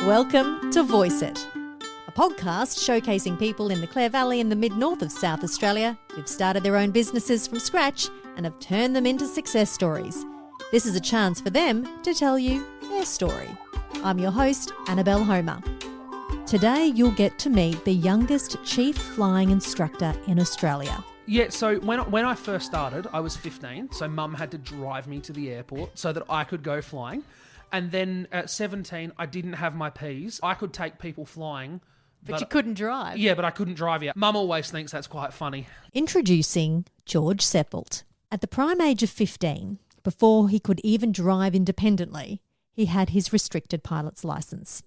Welcome to Voice It, a podcast showcasing people in the Clare Valley in the mid-north of South Australia who've started their own businesses from scratch and have turned them into success stories. This is a chance for them to tell you their story. I'm your host, Annabelle Homer. Today you'll get to meet the youngest Chief Flying Instructor in Australia. Yeah, so when I first started, I was 15, so Mum had to drive me to the airport so that I could go flying. And then at 17, I didn't have my Ps. I could take people flying. But you couldn't drive. Yeah, but I couldn't drive yet. Mum always thinks that's quite funny. Introducing George Seppelt. At the prime age of 15, before he could even drive independently, he had his restricted pilot's licence.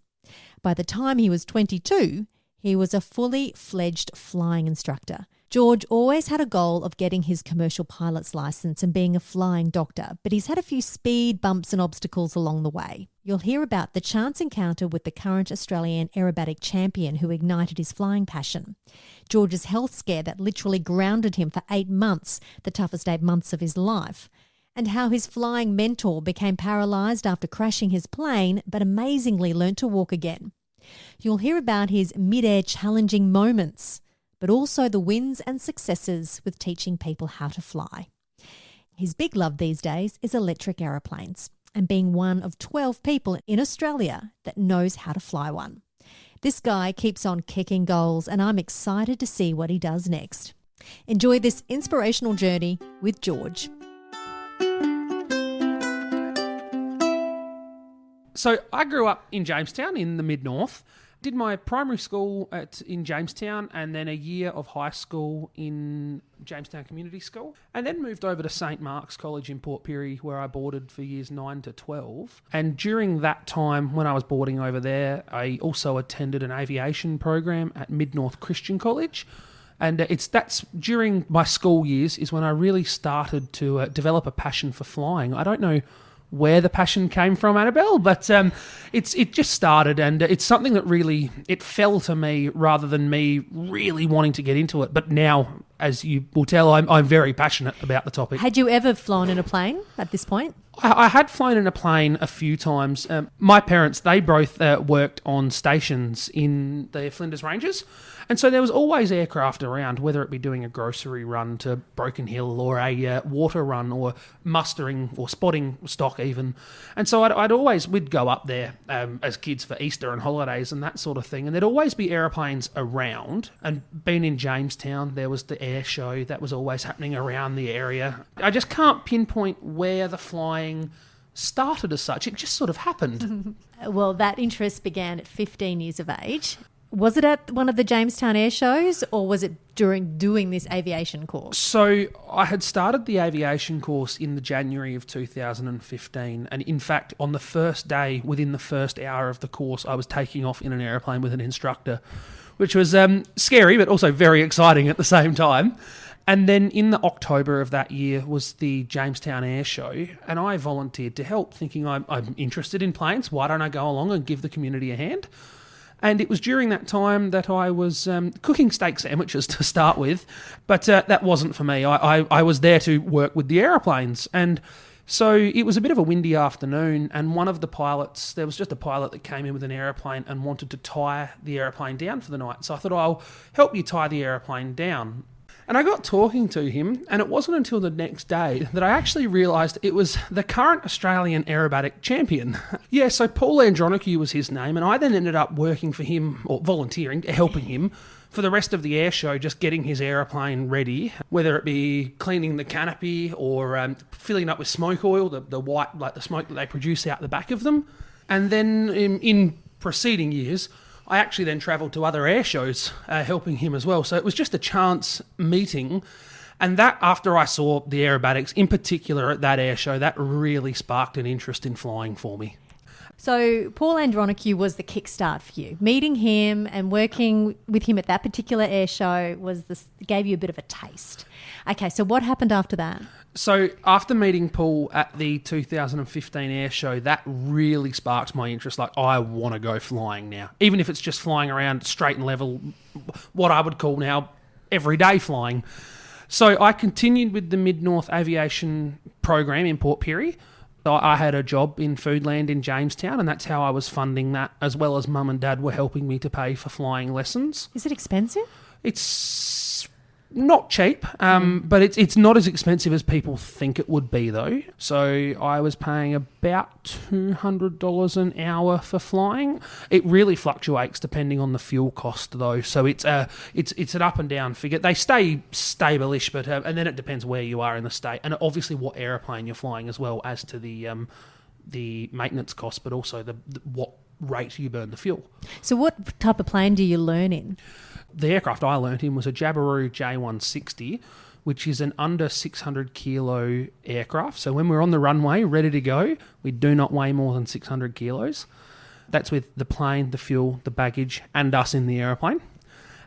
By the time he was 22, he was a fully fledged flying instructor. George always had a goal of getting his commercial pilot's licence and being a flying doctor, but he's had a few speed bumps and obstacles along the way. You'll hear about the chance encounter with the current Australian aerobatic champion who ignited his flying passion, George's health scare that literally grounded him for 8 months, the toughest 8 months of his life, and how his flying mentor became paralysed after crashing his plane but amazingly learnt to walk again. You'll hear about his mid-air challenging moments, but also the wins and successes with teaching people how to fly. His big love these days is electric aeroplanes and being one of 12 people in Australia that knows how to fly one. This guy keeps on kicking goals and I'm excited to see what he does next. Enjoy this inspirational journey with George. So I grew up in Jamestown in the mid-north. Did my primary school in Jamestown and then a year of high school in Jamestown Community School, and then moved over to St Mark's College in Port Pirie where I boarded for years 9 to 12. And during that time when I was boarding over there, I also attended an aviation program at Mid-North Christian College. And that's during my school years is when I really started to develop a passion for flying. I don't know where the passion came from, Annabelle, but it just started, and it's something that really, it fell to me rather than me really wanting to get into it. But now, as you will tell, I'm very passionate about the topic. Had you ever flown in a plane at this point? I had flown in a plane a few times. My parents, they both worked on stations in the Flinders Ranges. And so there was always aircraft around, whether it be doing a grocery run to Broken Hill or a water run or mustering or spotting stock even. And so we'd go up there as kids for Easter and holidays and that sort of thing. And there'd always be aeroplanes around. And being in Jamestown, there was the air show that was always happening around the area. I just can't pinpoint where the flying started as such. It just sort of happened. Well, that interest began at 15 years of age. Was it at one of the Jamestown air shows or was it during doing this aviation course? So I had started the aviation course in the January of 2015. And in fact, on the first day, within the first hour of the course, I was taking off in an aeroplane with an instructor, which was scary, but also very exciting at the same time. And then in the October of that year was the Jamestown Air Show, and I volunteered to help, thinking I'm interested in planes. Why don't I go along and give the community a hand? And it was during that time that I was cooking steak sandwiches to start with, but that wasn't for me. I was there to work with the aeroplanes. And so it was a bit of a windy afternoon, and one of the pilots, there was just a pilot that came in with an aeroplane and wanted to tie the aeroplane down for the night. So I thought, I'll help you tie the aeroplane down. And I got talking to him, and it wasn't until the next day that I actually realised it was the current Australian aerobatic champion. Yeah, so Paul Andronicu was his name, and I then ended up working for him, or volunteering, helping him, for the rest of the air show, just getting his aeroplane ready, whether it be cleaning the canopy or filling up with smoke oil, the white, like the smoke that they produce out the back of them. And then in preceding years, I actually then travelled to other air shows helping him as well. So it was just a chance meeting. And that, after I saw the aerobatics, in particular at that air show, that really sparked an interest in flying for me. So Paul Andronicu was the kickstart for you. Meeting him and working with him at that particular air show gave you a bit of a taste. Okay, so what happened after that? So after meeting Paul at the 2015 air show, that really sparked my interest. Like, I want to go flying now, even if it's just flying around straight and level, what I would call now everyday flying. So I continued with the Mid-North Aviation program in Port Pirie. I had a job in Foodland in Jamestown, and that's how I was funding that, as well as mum and dad were helping me to pay for flying lessons. Is it expensive? It's not cheap, but it's not as expensive as people think it would be, though. So I was paying about $200 an hour for flying. It really fluctuates depending on the fuel cost, though. So it's an up and down figure. They stay stable-ish, but and then it depends where you are in the state, and obviously what aeroplane you're flying as well as to the maintenance cost, but also the what rate you burn the fuel. So what type of plane do you learn in? The aircraft I learnt in was a Jabiru J160, which is an under 600 kilo aircraft. So when we're on the runway, ready to go, we do not weigh more than 600 kilos. That's with the plane, the fuel, the baggage, and us in the aeroplane.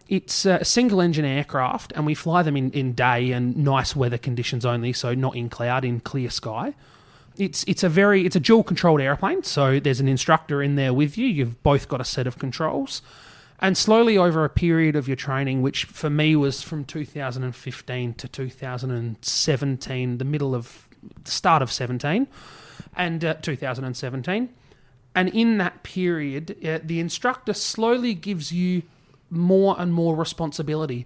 It's a single-engine aircraft, and we fly them in day and nice weather conditions only, so not in cloud, in clear sky. It's a dual-controlled airplane, so there's an instructor in there with you. You've both got a set of controls. And slowly over a period of your training, which for me was from 2015 to 2017, the start of 17 and 2017. And in that period, the instructor slowly gives you more and more responsibility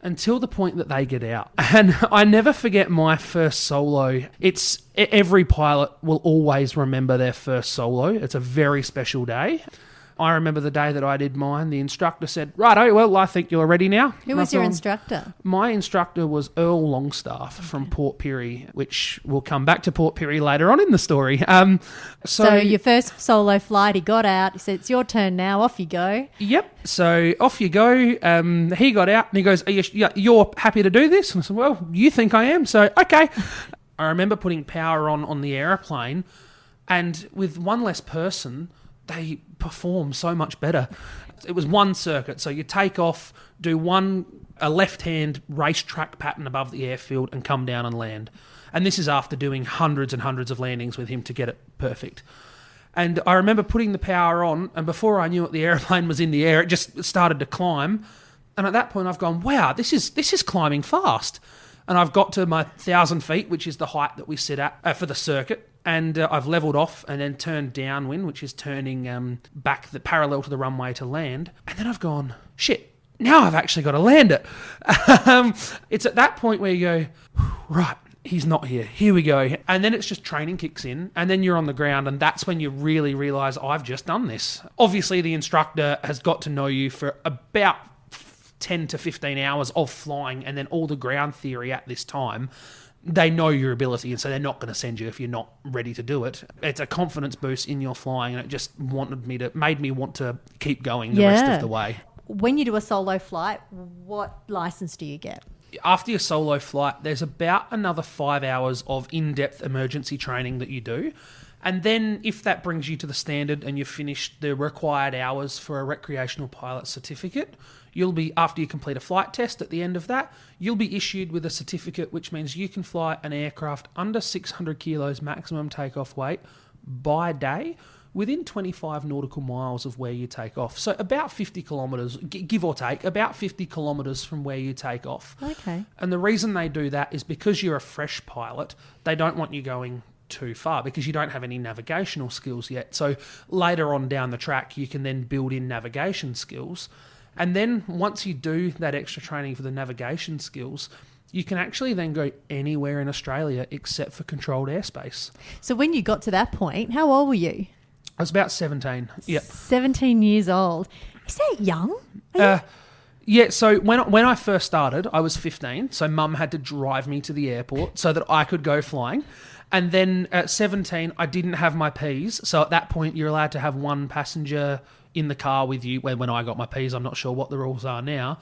until the point that they get out. And I never forget my first solo. Every pilot will always remember their first solo. It's a very special day. I remember the day that I did mine, the instructor said, "Righto, well, I think you're ready now." Who was your instructor? My instructor was Earl Longstaff from Port Pirie, which we'll come back to Port Pirie later on in the story. So your first solo flight, he got out, he said, "It's your turn now, off you go." Yep, so off you go. He got out and he goes, "You're happy to do this?" And I said, "Well, you think I am, so okay." I remember putting power on the aeroplane, and with one less person, they perform so much better. It was one circuit, so you take off, do a left-hand racetrack pattern above the airfield and come down and land. And this is after doing hundreds and hundreds of landings with him to get it perfect. And I remember putting the power on, and before I knew it, the airplane was in the air. It just started to climb. And at that point, I've gone, wow, this is climbing fast. And I've got to my 1,000 feet, which is the height that we sit at for the circuit. And I've levelled off and then turned downwind, which is turning back parallel to the runway to land. And then I've gone, shit, now I've actually got to land it. It's at that point where you go, right, he's not here. Here we go. And then it's just training kicks in, and then you're on the ground, and that's when you really realise I've just done this. Obviously, the instructor has got to know you for about 10 to 15 hours of flying, and then all the ground theory at this time. They know your ability, and so they're not going to send you if you're not ready to do it. It's a confidence boost in your flying, and it just made me want to keep going the rest of the way. When you do a solo flight, what license do you get? After your solo flight, there's about another 5 hours of in-depth emergency training that you do. And then if that brings you to the standard and you've finished the required hours for a recreational pilot certificate, after you complete a flight test at the end of that, you'll be issued with a certificate, which means you can fly an aircraft under 600 kilos maximum takeoff weight by day within 25 nautical miles of where you take off. So about 50 kilometres, give or take, about 50 kilometres from where you take off. Okay. And the reason they do that is because you're a fresh pilot, they don't want you going too far because you don't have any navigational skills yet. So later on down the track, you can then build in navigation skills. And then once you do that extra training for the navigation skills, you can actually then go anywhere in Australia except for controlled airspace. So when you got to that point, how old were you? I was about 17. Yeah. 17 years old. Is that young? Yeah, so when I first started, I was 15, so Mum had to drive me to the airport so that I could go flying. And then at 17, I didn't have my Ps, so at that point you're allowed to have one passenger in the car with you. When I got my Ps, I'm not sure what the rules are now.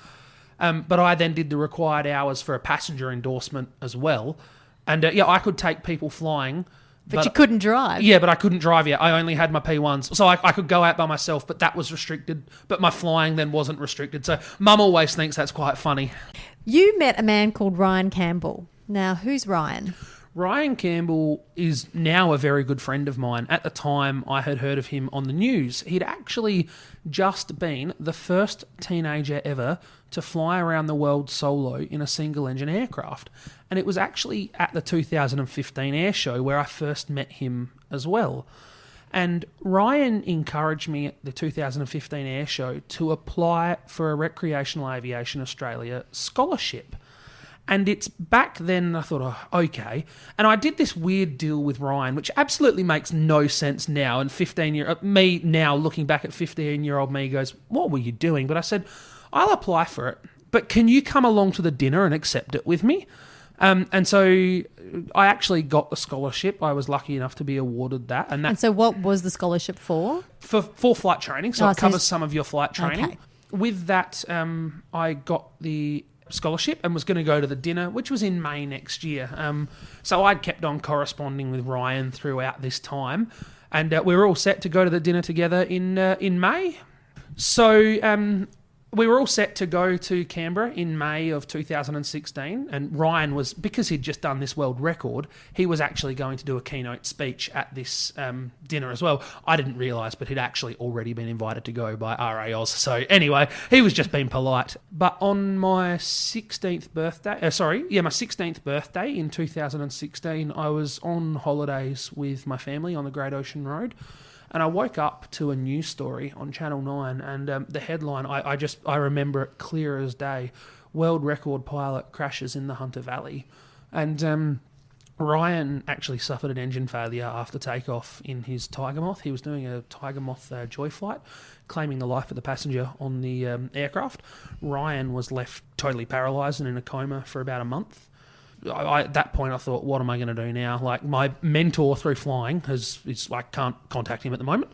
But I then did the required hours for a passenger endorsement as well. And I could take people flying. But you couldn't drive. Yeah, but I couldn't drive yet. I only had my P1s. So I could go out by myself, but that was restricted. But my flying then wasn't restricted. So Mum always thinks that's quite funny. You met a man called Ryan Campbell. Now, who's Ryan? Ryan Campbell is now a very good friend of mine. At the time, I had heard of him on the news. He'd actually just been the first teenager ever to fly around the world solo in a single-engine aircraft. And it was actually at the 2015 air show where I first met him as well. And Ryan encouraged me at the 2015 air show to apply for a Recreational Aviation Australia scholarship. And it's back then I thought, oh, okay. And I did this weird deal with Ryan, which absolutely makes no sense now. And me now looking back at 15-year-old me goes, what were you doing? But I said, I'll apply for it, but can you come along to the dinner and accept it with me? And so I actually got the scholarship. I was lucky enough to be awarded that. And so what was the scholarship for? For flight training. So it covers some of your flight training. Okay. With that, I got the scholarship and was going to go to the dinner, which was in May next year. So I'd kept on corresponding with Ryan throughout this time. And we were all set to go to the dinner together in May. So we were all set to go to Canberra in May of 2016, and Ryan was, because he'd just done this world record, he was actually going to do a keynote speech at this dinner as well. I didn't realise, but he'd actually already been invited to go by RAOs. So anyway, he was just being polite. But on my 16th birthday, my 16th birthday in 2016, I was on holidays with my family on the Great Ocean Road. And I woke up to a news story on Channel 9, and the headline, I remember it clear as day: world record pilot crashes in the Hunter Valley. And Ryan actually suffered an engine failure after takeoff in his Tiger Moth. He was doing a Tiger Moth joy flight, claiming the life of the passenger on the aircraft. Ryan was left totally paralysed and in a coma for about a month. At that point, I thought, what am I going to do now? Like, my mentor through flying I can't contact him at the moment.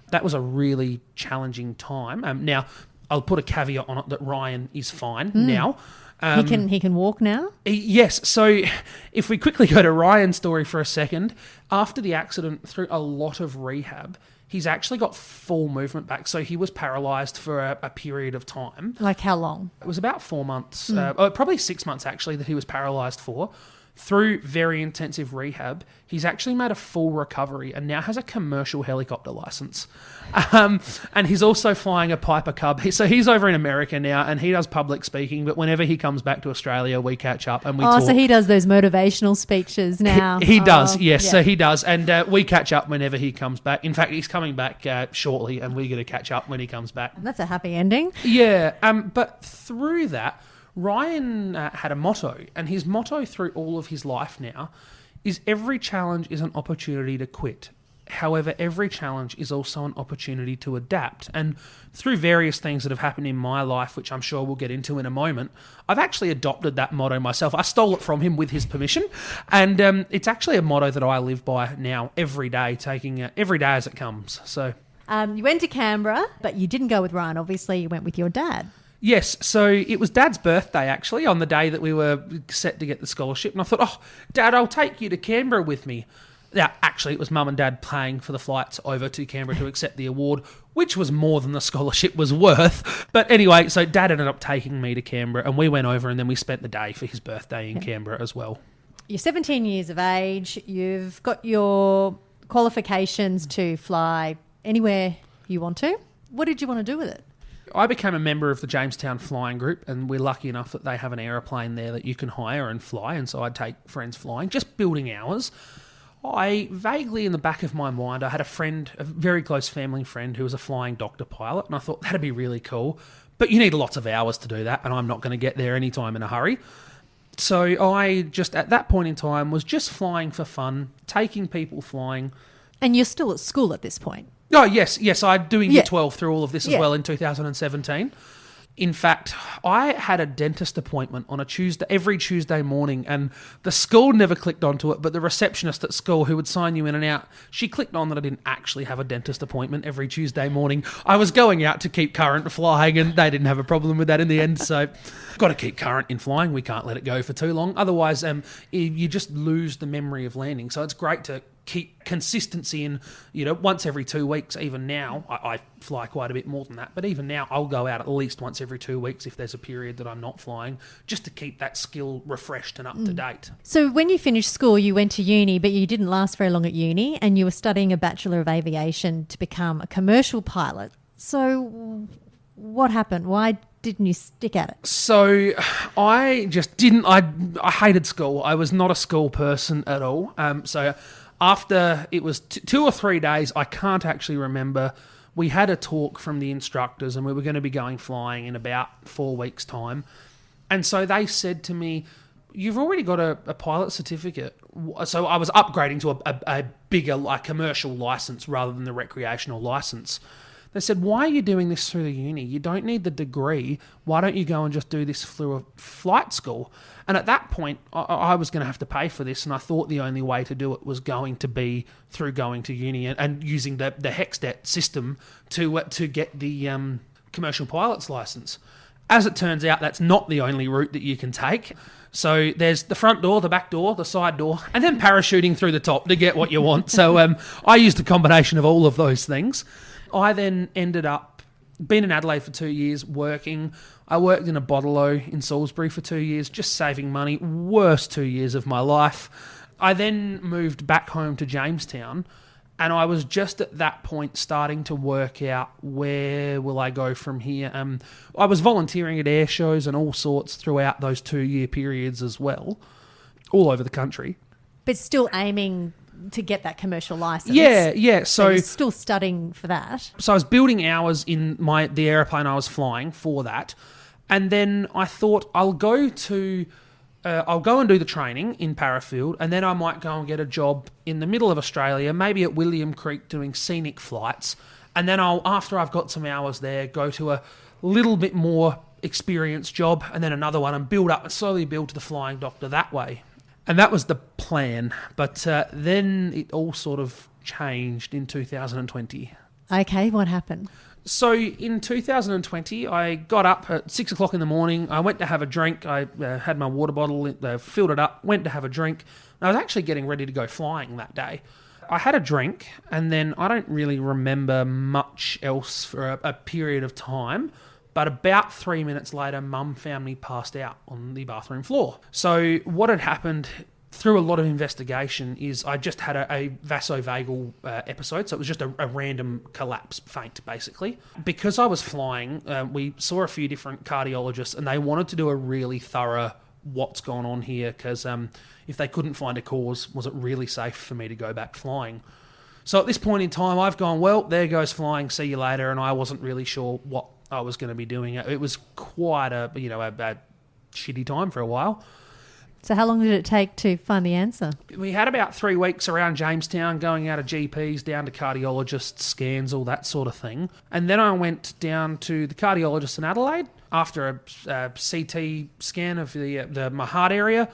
That was a really challenging time. Now, I'll put a caveat on it that Ryan is fine now. He can walk now? Yes. So if we quickly go to Ryan's story for a second, after the accident, through a lot of rehab, he's actually got full movement back. So he was paralysed for a period of time. Like how long? It was about 4 months, probably 6 months actually, that he was paralysed for. Through very intensive rehab, he's actually made a full recovery and now has a commercial helicopter licence. And he's also flying a Piper Cub. So he's over in America now and he does public speaking, but whenever he comes back to Australia, we catch up and we talk. Oh, so he does those motivational speeches now. He does, yes. Yeah. So he does. And we catch up whenever he comes back. In fact, he's coming back shortly and we're going to catch up when he comes back. That's a happy ending. Yeah. But through that, Ryan had a motto, and his motto through all of his life now is every challenge is an opportunity to quit. However, every challenge is also an opportunity to adapt. And through various things that have happened in my life, which I'm sure we'll get into in a moment, I've actually adopted that motto myself. I stole it from him with his permission. And it's actually a motto that I live by now every day, taking every day as it comes. So you went to Canberra, but you didn't go with Ryan. Obviously, you went with your dad. Yes, so it was Dad's birthday, actually, on the day that we were set to get the scholarship. And I thought, oh, Dad, I'll take you to Canberra with me. Now, actually, it was Mum and Dad paying for the flights over to Canberra to accept the award, which was more than the scholarship was worth. But anyway, so Dad ended up taking me to Canberra, and we went over, and then we spent the day for his birthday in Canberra as well. You're 17 years of age. You've got your qualifications to fly anywhere you want to. What did you want to do with it? I became a member of the Jamestown Flying Group, and we're lucky enough that they have an aeroplane there that you can hire and fly, and so I'd take friends flying, just building hours. I vaguely, in the back of my mind, I had a friend, a very close family friend, who was a flying doctor pilot, and I thought that'd be really cool, but you need lots of hours to do that, and I'm not going to get there anytime in a hurry. So I just, at that point in time, was just flying for fun, taking people flying. And you're still at school at this point? Oh, yes, I'm doing Year 12 through all of this as well in 2017. In fact, I had a dentist appointment on every Tuesday morning, and the school never clicked onto it, but the receptionist at school who would sign you in and out, she clicked on that I didn't actually have a dentist appointment every Tuesday morning. I was going out to keep current flying, and they didn't have a problem with that in the end, so got to keep current in flying. We can't let it go for too long. Otherwise, you just lose the memory of landing. So it's great to keep consistency in, once every 2 weeks. Even now, I fly quite a bit more than that, but even now I'll go out at least once every 2 weeks if there's a period that I'm not flying, just to keep that skill refreshed and up to date. So when you finished school, you went to uni, but you didn't last very long at uni, and you were studying a Bachelor of Aviation to become a commercial pilot. So what happened? Why didn't you stick at it? So I just didn't. I hated school. I was not a school person at all. So after it was 2 or 3 days, I can't actually remember, we had a talk from the instructors and we were going to be going flying in about 4 weeks' time. And so they said to me, you've already got a pilot certificate. So I was upgrading to a bigger commercial license rather than the recreational license. They said, why are you doing this through the uni? You don't need the degree. Why don't you go and just do this through a flight school? And at that point, I was going to have to pay for this, and I thought the only way to do it was going to be through going to uni and using the HECSTET system to get the commercial pilot's license. As it turns out, that's not the only route that you can take. So there's the front door, the back door, the side door, and then parachuting through the top to get what you want. So I used a combination of all of those things. I then ended up being in Adelaide for 2 years working. I worked in a bottle-o in Salisbury for 2 years, just saving money. Worst 2 years of my life. I then moved back home to Jamestown, and I was just at that point starting to work out, where will I go from here? I was volunteering at air shows and all sorts throughout those 2 year periods as well, all over the country. But still aiming to get that commercial license. Yeah. So you're still studying for that. So I was building hours in the aeroplane I was flying for that. And then I thought I'll go and do the training in Parafield, and then I might go and get a job in the middle of Australia, maybe at William Creek doing scenic flights. And then after I've got some hours there, go to a little bit more experienced job, and then another one, and slowly build to the flying doctor that way. And that was the plan. But then it all sort of changed in 2020. Okay, what happened? So in 2020, I got up at 6 o'clock in the morning. I went to have a drink. I had my water bottle, filled it up, went to have a drink. And I was actually getting ready to go flying that day. I had a drink, and then I don't really remember much else for a period of time. But about 3 minutes later, Mum found me passed out on the bathroom floor. So what had happened through a lot of investigation is I just had a vasovagal episode. So it was just a random collapse, faint, basically. Because I was flying, we saw a few different cardiologists, and they wanted to do a really thorough what's gone on here, because if they couldn't find a cause, was it really safe for me to go back flying? So at this point in time, I've gone, well, there goes flying, see you later, and I wasn't really sure what I was going to be doing. It was quite a shitty time for a while. So how long did it take to find the answer? We had about 3 weeks around Jamestown, going out of GPs, down to cardiologists, scans, all that sort of thing. And then I went down to the cardiologist in Adelaide after a CT scan of my heart area.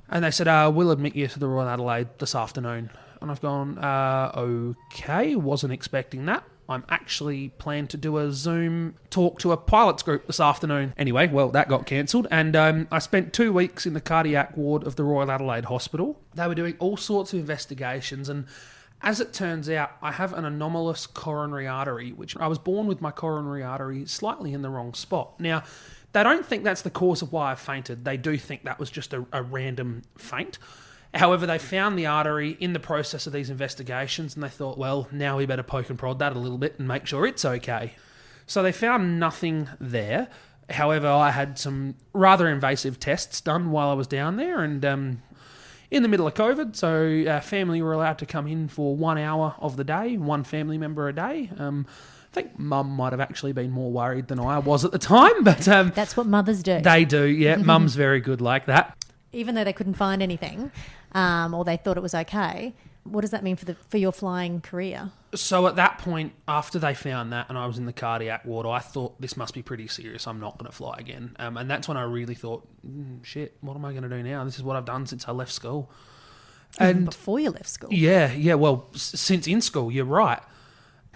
And they said, we'll admit you to the Royal Adelaide this afternoon. And I've gone, okay, wasn't expecting that. I'm actually planned to do a Zoom talk to a pilots group this afternoon. Anyway, well, that got cancelled. And I spent 2 weeks in the cardiac ward of the Royal Adelaide Hospital. They were doing all sorts of investigations. And as it turns out, I have an anomalous coronary artery, which I was born with my coronary artery slightly in the wrong spot. Now, they don't think that's the cause of why I fainted. They do think that was just a random faint. However, they found the artery in the process of these investigations, and they thought, well, now we better poke and prod that a little bit and make sure it's okay. So they found nothing there. However, I had some rather invasive tests done while I was down there, and in the middle of COVID, so family were allowed to come in for 1 hour of the day, one family member a day. I think Mum might have actually been more worried than I was at the time, but that's what mothers do. They do, yeah. Mum's very good like that. Even though they couldn't find anything, or they thought it was okay, what does that mean for your flying career? So at that point, after they found that and I was in the cardiac ward, I thought this must be pretty serious. I'm not going to fly again. And that's when I really thought, shit, what am I going to do now? This is what I've done since I left school. Even before you left school? Yeah. Well, since in school, you're right.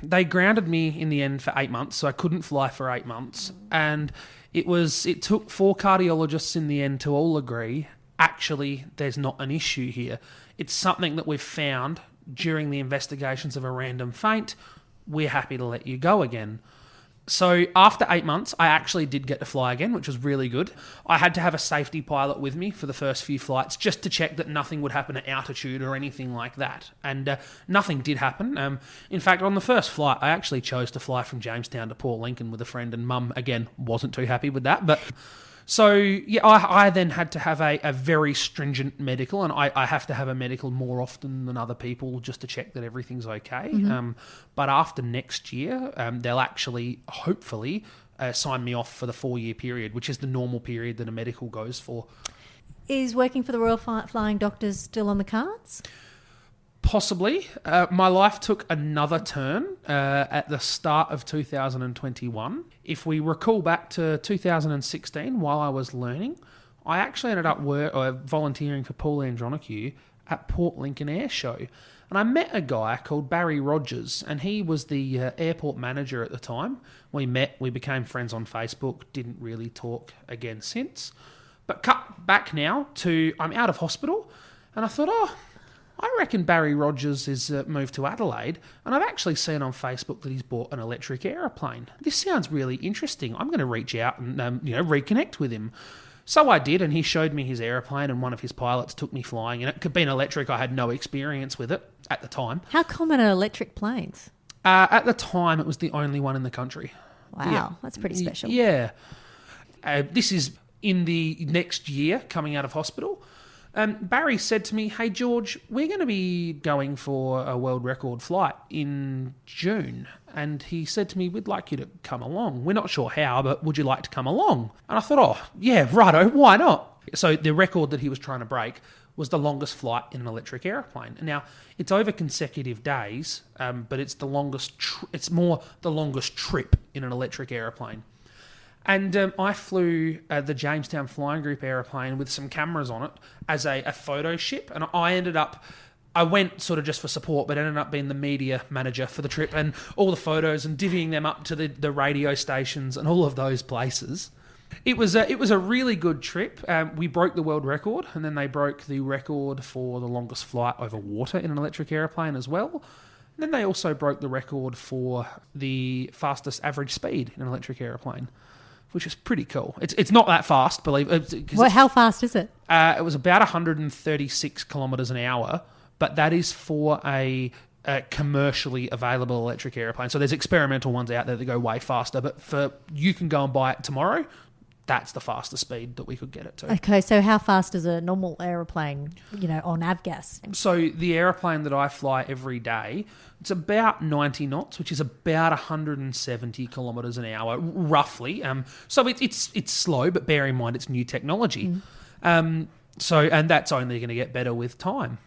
They grounded me in the end for 8 months, so I couldn't fly for 8 months. And it took 4 cardiologists in the end to all agree, actually, there's not an issue here. It's something that we've found during the investigations of a random faint, we're happy to let you go again. So after 8 months, I actually did get to fly again, which was really good. I had to have a safety pilot with me for the first few flights just to check that nothing would happen at altitude or anything like that. And nothing did happen. In fact, on the first flight, I actually chose to fly from Jamestown to Port Lincoln with a friend, and Mum, again, wasn't too happy with that. But so, yeah, I then had to have a very stringent medical, and I have to have a medical more often than other people just to check that everything's okay. But after next year, they'll actually, hopefully, sign me off for the 4-year period, which is the normal period that a medical goes for. Is working for the Royal Flying Doctors still on the cards? Possibly. My life took another turn at the start of 2021. If we recall back to 2016, while I was learning, I actually ended up volunteering for Paul Andronicu at Port Lincoln Air Show. And I met a guy called Barry Rogers, and he was the airport manager at the time. We met, we became friends on Facebook, didn't really talk again since. But cut back now to I'm out of hospital, and I thought, I reckon Barry Rogers is moved to Adelaide, and I've actually seen on Facebook that he's bought an electric aeroplane. This sounds really interesting. I'm going to reach out and reconnect with him. So I did, and he showed me his aeroplane, and one of his pilots took me flying, and it could be an electric. I had no experience with it at the time. How common are electric planes? At the time, it was the only one in the country. Wow, yeah. That's pretty special. Yeah. This is in the next year, coming out of hospital. Barry said to me, "Hey, George, we're going to be going for a world record flight in June." And he said to me, "We'd like you to come along. We're not sure how, but would you like to come along?" And I thought, yeah, righto, why not? So the record that he was trying to break was the longest flight in an electric aeroplane. Now, it's over consecutive days, but it's the longest. It's more the longest trip in an electric aeroplane. And I flew the Jamestown Flying Group aeroplane with some cameras on it as a photo ship. And I went sort of just for support, but ended up being the media manager for the trip and all the photos and divvying them up to the radio stations and all of those places. It was a really good trip. We broke the world record, and then they broke the record for the longest flight over water in an electric aeroplane as well. And then they also broke the record for the fastest average speed in an electric aeroplane, which is pretty cool. It's not that fast, believe it. Well, how fast is it? It was about 136 kilometres an hour, but that is for a commercially available electric aeroplane. So there's experimental ones out there that go way faster, but you can go and buy it tomorrow. That's the fastest speed that we could get it to. Okay, so how fast is a normal aeroplane, on avgas? So the aeroplane that I fly every day, it's about 90 knots, which is about 170 kilometres an hour, roughly. So it's slow, but bear in mind it's new technology. And that's only going to get better with time.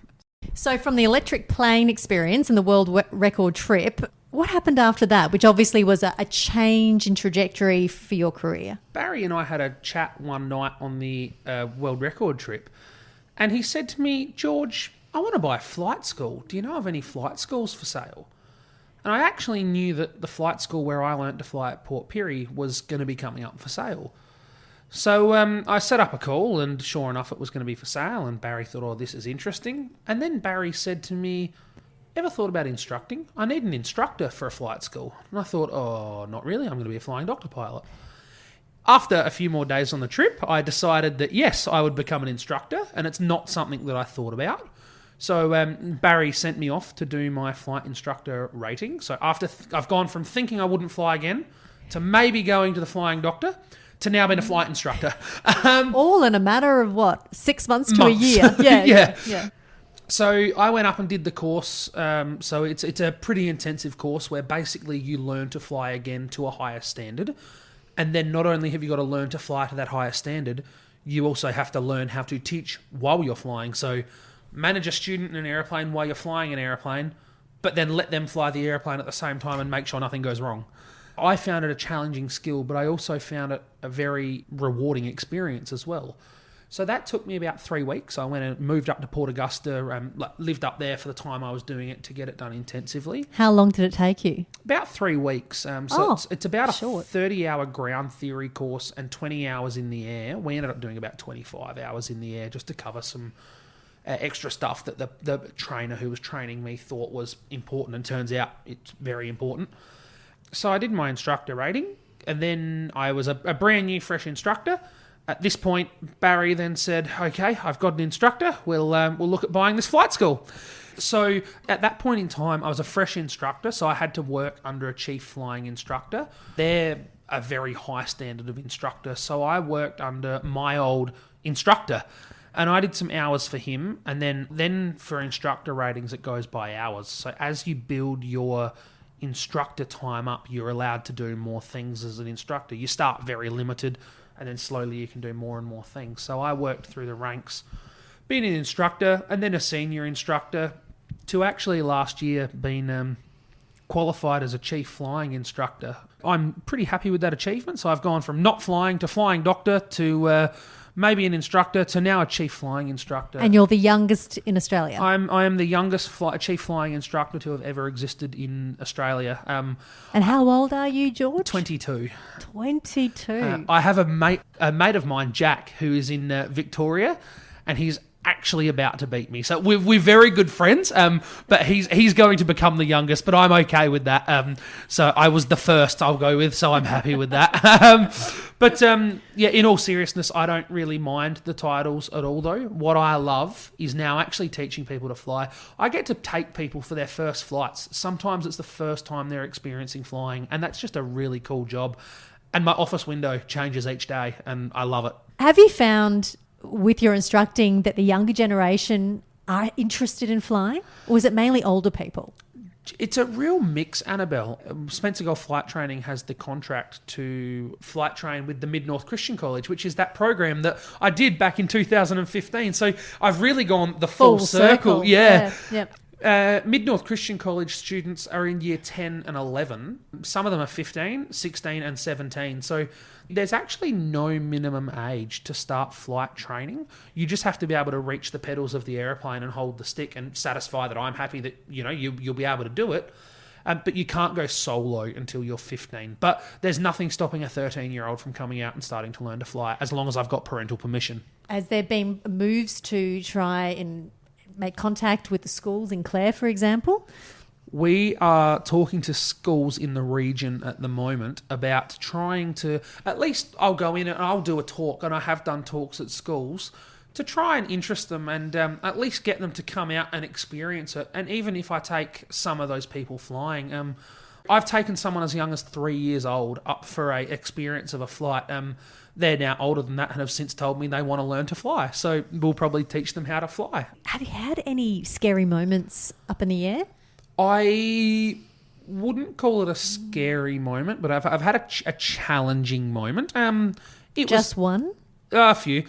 So from the electric plane experience and the world record trip, what happened after that, which obviously was a change in trajectory for your career? Barry and I had a chat one night on the world record trip, and he said to me, "George, I want to buy a flight school. Do you know of any flight schools for sale?" And I actually knew that the flight school where I learnt to fly at Port Pirie was going to be coming up for sale. So I set up a call, and sure enough, it was going to be for sale, and Barry thought, this is interesting. And then Barry said to me, "Ever thought about instructing? I need an instructor for a flight school." And I thought, not really. I'm going to be a flying doctor pilot. After a few more days on the trip, I decided that, yes, I would become an instructor, and it's not something that I thought about. So Barry sent me off to do my flight instructor rating. So after I've gone from thinking I wouldn't fly again to maybe going to the flying doctor to now being a flight instructor. All in a matter of, 6 months to a year? Yeah. So I went up and did the course. So it's a pretty intensive course where basically you learn to fly again to a higher standard. And then not only have you got to learn to fly to that higher standard, you also have to learn how to teach while you're flying. So manage a student in an airplane while you're flying an airplane, but then let them fly the airplane at the same time and make sure nothing goes wrong. I found it a challenging skill, but I also found it a very rewarding experience as well. So that took me about 3 weeks. I went and moved up to Port Augusta, lived up there for the time I was doing it to get it done intensively. How long did it take you? About 3 weeks. It's about a 30-hour ground theory course and 20 hours in the air. We ended up doing about 25 hours in the air just to cover some extra stuff that the trainer who was training me thought was important, and turns out it's very important. So I did my instructor rating, and then I was a brand new, fresh instructor. At this point, Barry then said, okay, I've got an instructor. We'll look at buying this flight school. So at that point in time, I was a fresh instructor, so I had to work under a Chief Flying Instructor. They're a very high standard of instructor, so I worked under my old instructor, and I did some hours for him, and then for instructor ratings, it goes by hours. So as you build your instructor time up, you're allowed to do more things as an instructor. You start very limited, and then slowly you can do more and more things. So I worked through the ranks, being an instructor and then a senior instructor, to actually last year being qualified as a Chief Flying Instructor. I'm pretty happy with that achievement. So I've gone from not flying to flying doctor to maybe an instructor to now a Chief Flying Instructor. And you're the youngest in Australia. I am the youngest Chief Flying Instructor to have ever existed in Australia. And how old are you, George? 22. 22. I have a mate of mine, Jack, who is in Victoria, and he's actually about to beat me. So we're very good friends, but he's going to become the youngest, but I'm okay with that. So I was the first, I'll go with, so I'm happy with that. But in all seriousness, I don't really mind the titles at all, though. What I love is now actually teaching people to fly. I get to take people for their first flights. Sometimes it's the first time they're experiencing flying, and that's just a really cool job. And my office window changes each day, and I love it. Have you found with your instructing that the younger generation are interested in flying, or is it mainly older people? It's a real mix, Annabelle. Spencer Golf Flight Training has the contract to flight train with the Mid-North Christian College, which is that program that I did back in 2015. So I've really gone the full circle. Yeah. Yep. Mid-North Christian College students are in year 10 and 11. Some of them are 15, 16 and 17. So there's actually no minimum age to start flight training. You just have to be able to reach the pedals of the aeroplane and hold the stick and satisfy that I'm happy that you'll be able to do it. But you can't go solo until you're 15. But there's nothing stopping a 13-year-old from coming out and starting to learn to fly, as long as I've got parental permission. Has there been moves to try and make contact with the schools in Clare, for example? We are talking to schools in the region at the moment about trying to, at least I'll go in and I'll do a talk, and I have done talks at schools, to try and interest them and at least get them to come out and experience it. And even if I take some of those people flying, I've taken someone as young as 3 years old up for a experience of a flight. They're now older than that and have since told me they want to learn to fly. So we'll probably teach them how to fly. Have you had any scary moments up in the air? I wouldn't call it a scary moment, but I've had a challenging moment. Just one? A few.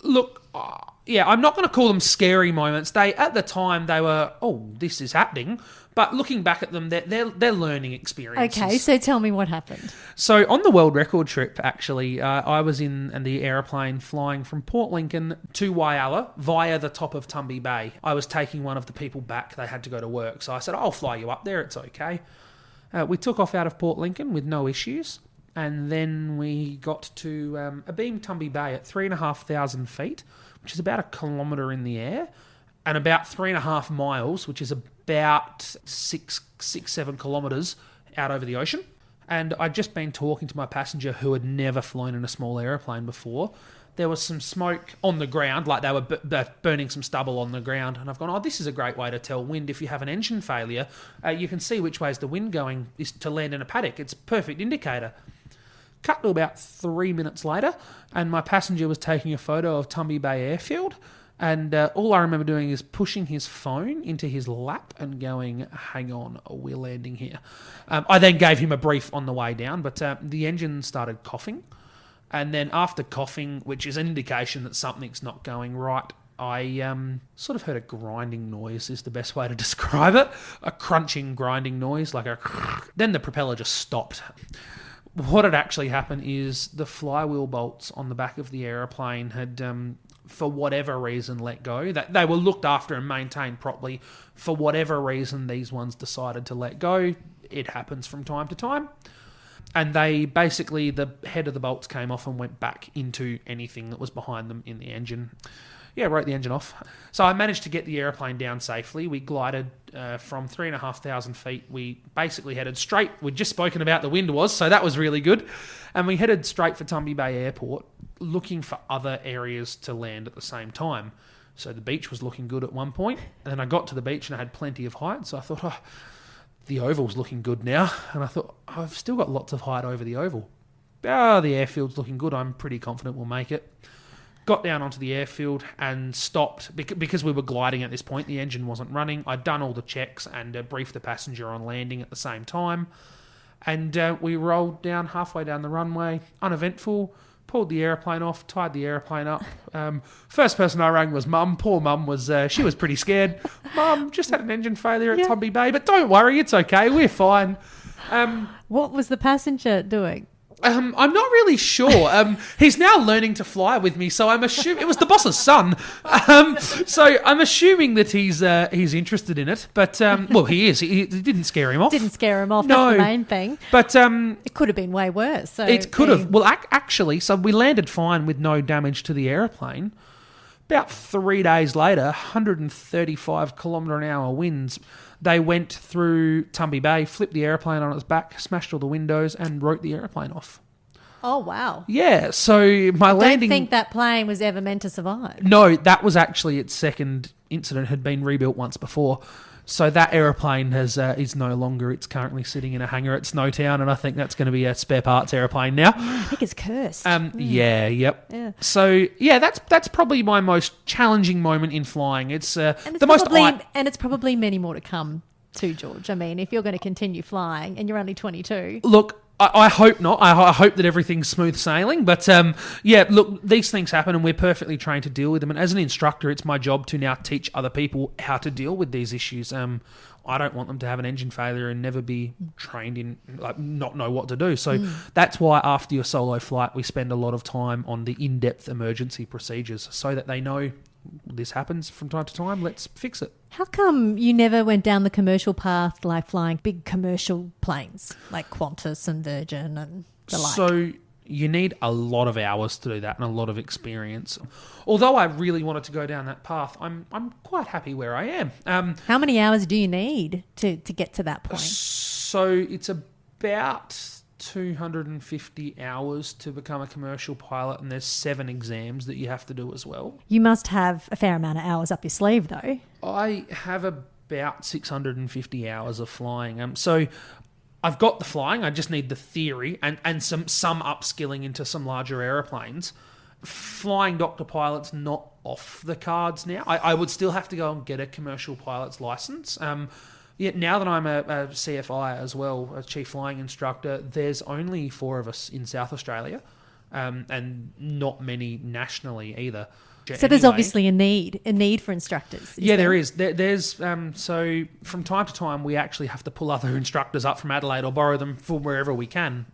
Look, I'm not going to call them scary moments. At the time they were, this is happening. But looking back at them, they're learning experiences. Okay, so tell me what happened. So on the world record trip, actually, I was in the aeroplane flying from Port Lincoln to Whyalla via the top of Tumby Bay. I was taking one of the people back. They had to go to work. So I said, I'll fly you up there. It's okay. We took off out of Port Lincoln with no issues. And then we got to Abeam Tumby Bay at 3,500 feet, which is about 1 kilometre in the air, and about 3.5 miles, which is about 6-7 kilometres out over the ocean. And I'd just been talking to my passenger who had never flown in a small aeroplane before. There was some smoke on the ground, like they were burning some stubble on the ground. And I've gone, this is a great way to tell wind. If you have an engine failure, you can see which way is the wind going is to land in a paddock. It's a perfect indicator. Cut to about 3 minutes later, and my passenger was taking a photo of Tumby Bay Airfield. And all I remember doing is pushing his phone into his lap and going, hang on, we're landing here. I then gave him a brief on the way down, but the engine started coughing. And then after coughing, which is an indication that something's not going right, I sort of heard a grinding noise is the best way to describe it. A crunching, grinding noise, like a... Then the propeller just stopped. What had actually happened is the flywheel bolts on the back of the aeroplane had... for whatever reason, let go. That they were looked after and maintained properly. For whatever reason, these ones decided to let go. It happens from time to time. And they basically, the head of the bolts came off and went back into anything that was behind them in the engine. Yeah, wrote the engine off. So I managed to get the aeroplane down safely. We glided from 3,500 feet. We basically headed straight. We'd just spoken about the wind was, so that was really good. And we headed straight for Tumby Bay Airport, looking for other areas to land at the same time. So the beach was looking good at one point, and then I got to the beach and I had plenty of height, so I thought, the oval's looking good now. And I thought, I've still got lots of height over the oval. The airfield's looking good. I'm pretty confident we'll make it. Got down onto the airfield and stopped because we were gliding at this point. The engine wasn't running. I'd done all the checks and briefed the passenger on landing at the same time. And we rolled down halfway down the runway, uneventful, pulled the aeroplane off, tied the aeroplane up. First person I rang was Mum. Poor Mum she was pretty scared. Mum, just had an engine failure at Tumby Bay, but don't worry, it's okay, we're fine. What was the passenger doing? I'm not really sure. He's now learning to fly with me, so I'm assuming it was the boss's son. So I'm assuming that he's interested in it. But well, he is. It didn't scare him off. Didn't scare him off. No. That's the main thing. But it could have been way worse. So it could have. Well, actually, so we landed fine with no damage to the aeroplane. About 3 days later, 135 km/h winds. They went through Tumby Bay, flipped the aeroplane on its back, smashed all the windows, and wrote the aeroplane off. Oh, wow. Yeah, so my landing... I don't think that plane was ever meant to survive. No, that was actually its second incident, had been rebuilt once before. So that aeroplane is no longer, it's currently sitting in a hangar at Snowtown, and I think that's going to be a spare parts aeroplane now. I think it's cursed. Yeah. So, yeah, that's probably my most challenging moment in flying. It's and it's probably many more to come too, George. I mean, if you're going to continue flying and you're only 22. Look, I hope not. I hope that everything's smooth sailing. But, yeah, look, these things happen and we're perfectly trained to deal with them. And as an instructor, it's my job to now teach other people how to deal with these issues. I don't want them to have an engine failure and never be trained in, not know what to do. So that's why after your solo flight, we spend a lot of time on the in-depth emergency procedures so that they know this happens from time to time. Let's fix it. How come you never went down the commercial path, like flying big commercial planes like Qantas and Virgin and the like? So you need a lot of hours to do that and a lot of experience. Although I really wanted to go down that path, I'm quite happy where I am. How many hours do you need to get to that point? So it's about 250 hours to become a commercial pilot, and there's 7 exams that you have to do as well. You must have a fair amount of hours up your sleeve, though. I have about 650 hours of flying. So I've got the flying. I just need the theory and some upskilling into some larger aeroplanes. Flying doctor pilot's not off the cards now. I would still have to go and get a commercial pilot's license. Yeah, now that I'm a CFI as well, a Chief Flying Instructor, there's only 4 of us in South Australia, and not many nationally either. So there's obviously a need for instructors. There is. There's so from time to time we actually have to pull other instructors up from Adelaide or borrow them from wherever we can.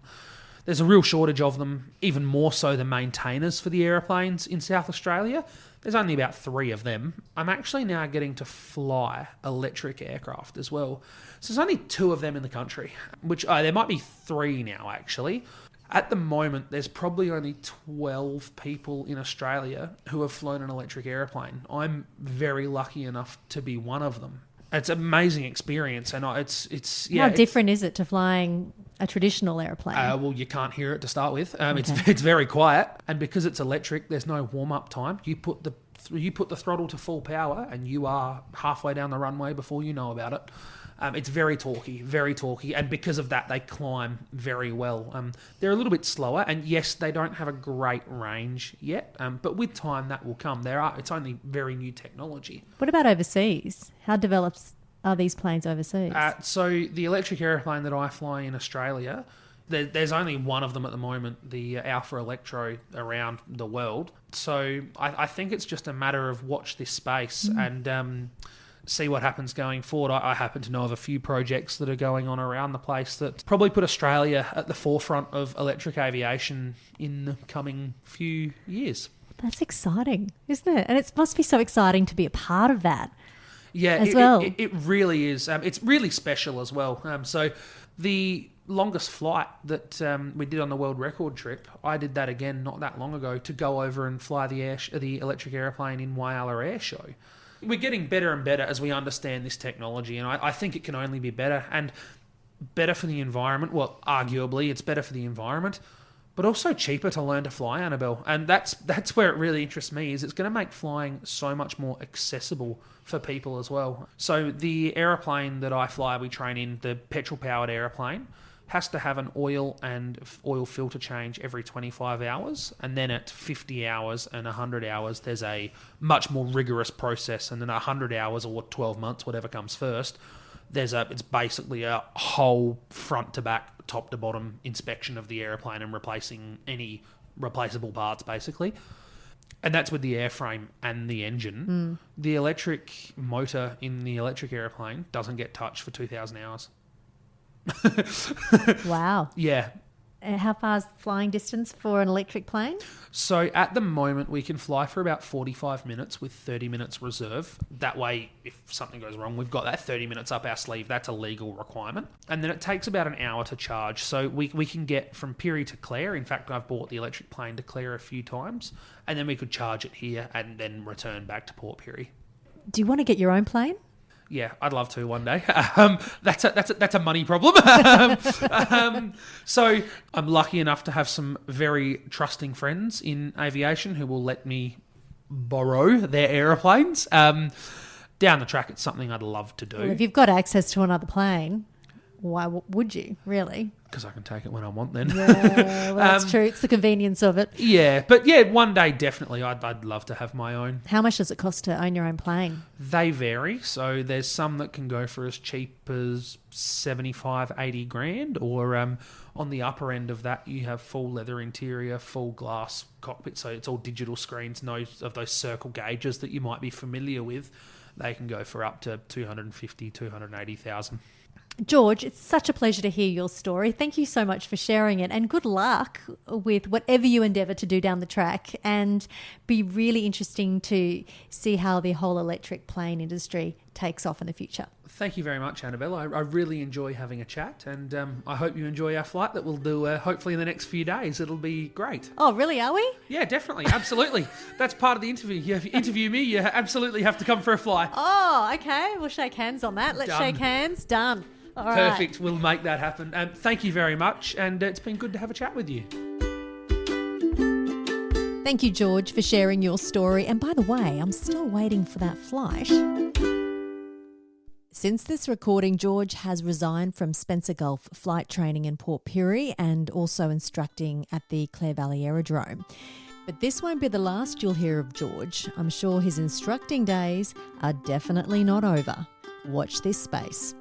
There's a real shortage of them, even more so than maintainers for the aeroplanes in South Australia. There's only about 3 of them. I'm actually now getting to fly electric aircraft as well. So there's only 2 of them in the country, which there might be 3 now actually. At the moment, there's probably only 12 people in Australia who have flown an electric airplane. I'm very lucky enough to be one of them. It's an amazing experience, and it's How different is it to flying a traditional airplane? Well, you can't hear it to start with. It's very quiet, and because it's electric, there's no warm up time. You put the throttle to full power, and you are halfway down the runway before you know about it. It's very torquey, and because of that, they climb very well. They're a little bit slower, and yes, they don't have a great range yet, but with time that will come. It's only very new technology. What about overseas? How developed are these planes overseas? So the electric airplane that I fly in Australia, there's only one of them at the moment, the Alpha Electro, around the world. So I think it's just a matter of watch this space and see what happens going forward. I happen to know of a few projects that are going on around the place that probably put Australia at the forefront of electric aviation in the coming few years. That's exciting, isn't it? And it must be so exciting to be a part of that. Yeah, as well. It really is. It's really special as well. So the longest flight that we did on the world record trip, I did that again not that long ago to go over and fly the electric aeroplane in Whyalla Air Show. We're getting better and better as we understand this technology, and I think it can only be better, and better for the environment. Well, arguably, it's better for the environment, but also cheaper to learn to fly, Annabelle. And that's where it really interests me, is it's going to make flying so much more accessible for people as well. So the aeroplane that I fly, we train in, the petrol-powered aeroplane, has to have an oil and oil filter change every 25 hours. And then at 50 hours and 100 hours, there's a much more rigorous process. And then 100 hours or 12 months, whatever comes first, it's basically a whole front to back, top to bottom inspection of the aeroplane and replacing any replaceable parts, basically. And that's with the airframe and the engine. The electric motor in the electric aeroplane doesn't get touched for 2,000 hours. Wow. Yeah. How far is the flying distance for an electric plane? So at the moment, we can fly for about 45 minutes with 30 minutes reserve. That way, if something goes wrong, we've got that 30 minutes up our sleeve. That's a legal requirement. And then it takes about an hour to charge. So we can get from Pirie to Clare. In fact, I've bought the electric plane to Clare a few times. And then we could charge it here and then return back to Port Pirie. Do you want to get your own plane? Yeah, I'd love to one day. That's a money problem. So I'm lucky enough to have some very trusting friends in aviation who will let me borrow their aeroplanes. Down the track, it's something I'd love to do. Well, if you've got access to another plane, why would you, really? Because I can take it when I want then. Yeah, well, that's true. It's the convenience of it. Yeah, but yeah, one day definitely I'd love to have my own. How much does it cost to own your own plane? They vary. So there's some that can go for as cheap as 75, 80 grand, or on the upper end of that, you have full leather interior, full glass cockpit. So it's all digital screens, no of those circle gauges that you might be familiar with. They can go for up to 250, 280,000. George, it's such a pleasure to hear your story. Thank you so much for sharing it, and good luck with whatever you endeavour to do down the track, and be really interesting to see how the whole electric plane industry takes off in the future. Thank you very much, Annabelle. I really enjoy having a chat, and I hope you enjoy our flight that we'll do hopefully in the next few days. It'll be great. Oh, really? Are we? Yeah, definitely. Absolutely. That's part of the interview. If you interview me, you absolutely have to come for a fly. Oh, okay. We'll shake hands on that. Let's shake hands. Done. All right. Perfect. We'll make that happen. Thank you very much, and it's been good to have a chat with you. Thank you, George, for sharing your story. And by the way, I'm still waiting for that flight. Since this recording, George has resigned from Spencer Gulf flight training in Port Pirie and also instructing at the Clare Valley Aerodrome. But this won't be the last you'll hear of George. I'm sure his instructing days are definitely not over. Watch this space.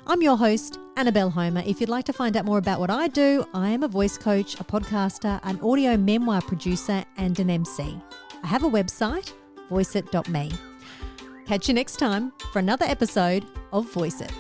I'm your host, Annabelle Homer. If you'd like to find out more about what I do, I am a voice coach, a podcaster, an audio memoir producer, and an MC. I have a website, voiceit.me. Catch you next time for another episode of Voice It.